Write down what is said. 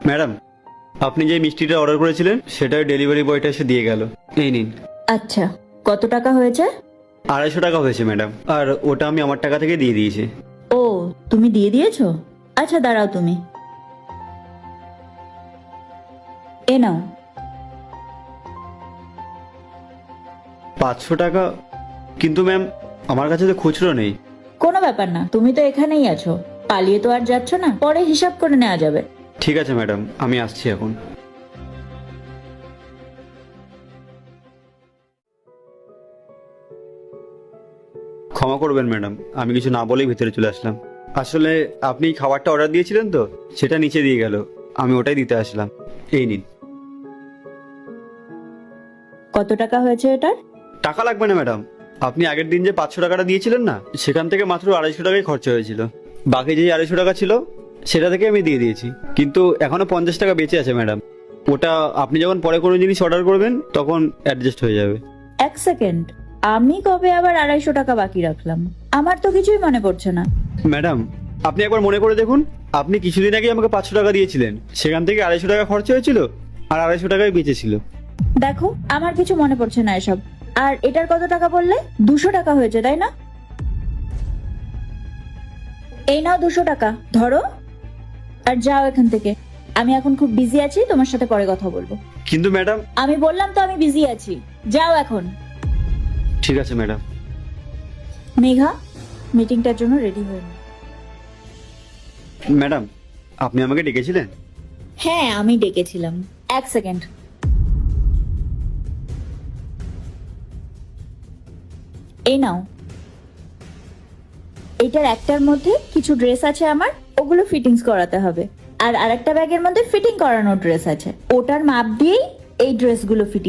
Madam, আপনি যে মিষ্টিটা অর্ডার করেছিলেন সেটা ডেলিভারি বয়টা এসে দিয়ে গেল। এই নিন। আচ্ছা, কত টাকা হয়েছে? 250 টাকা হয়েছে ম্যাডাম, আর ওটা আমি আমার টাকা থেকে দিয়ে দিয়েছি। ও, তুমি দিয়ে দিয়েছো? আচ্ছা দাঁড়াও তুমি। এ নাও। 500 টাকা? কিন্তু ম্যাম, আমার কাছে তো খুচরো নেই। কোনো ব্যাপার না, তুমি তো এখানেই আছো, পালিয়ে তো আর যাচ্ছ না, পরে হিসাব করে নেওয়া যাবে। ঠিক আছে ম্যাডাম, আমি আসছি এখন। ক্ষমা করবেন ম্যাডাম, আমি কিছু না বলেই ভিতরে চলে আসলাম। আসলে আপনি খাবারটা অর্ডার দিয়েছিলেন তো, সেটা নিচে দিয়ে গেল, আমি ওটাই দিতে আসলাম। এই নিন। কত টাকা হয়েছে এটার? টাকা লাগবে না ম্যাডাম, আপনি আগের দিন যে 500 টাকাটা দিয়েছিলেন না, সেখান থেকে মাত্র 250 টাকাই খরচা হয়েছিল। বাকি যে 250 টাকা ছিল সেটা থেকে আমি দিয়ে দিয়েছি, কিন্তু এখনো 50 টাকা বেঁচে আছে ম্যাডাম। ওটা আপনি যখন পরে কোনো জিনিস অর্ডার করবেন তখন অ্যাডজাস্ট হয়ে যাবে। এক সেকেন্ড, আমি কবে আবার 250 টাকা বাকি রাখলাম? আমার তো কিছুই মনে পড়ছে না। ম্যাডাম, আপনি একবার মনে করে দেখুন, আপনি কিছুদিন আগে আমাকে 500 টাকা দিয়েছিলেন, সেখান থেকে 250 টাকা খরচা হয়েছিল আর 250 টাকাই বেঁচেছিল। দেখো, আমার কিছু মনে পড়ছে না এসব। আর এটার কত টাকা বললে? 200 টাকা হয়েছে তাই না? এই নাও 200 টাকা, ধরো আর যাও এখান থেকে। আমি এখন খুব বিজি আছি, তোমার সাথে পরে কথা বলবো। কিন্তু ম্যাডাম। আমি বললাম তো আমি বিজি আছি, যাও এখন। ঠিক আছে ম্যাডাম। মেঘা, মিটিংটার জন্য রেডি হয়ে নে। ম্যাডাম, আপনি আমাকে ডেকেছিলেন? হ্যাঁ, আমি ডেকেছিলাম। এক সেকেন্ড। এই নাও। এইটার একটার মধ্যে কিছু ড্রেস আছে আমার, ওগুলো ফিটিংস করাতে হবে। আর আরেকটা ব্যাগের মধ্যে ফিটিং করানো ড্রেস আছে, ওটার মাপ দিয়েই এই ড্রেসগুলো ফিটিং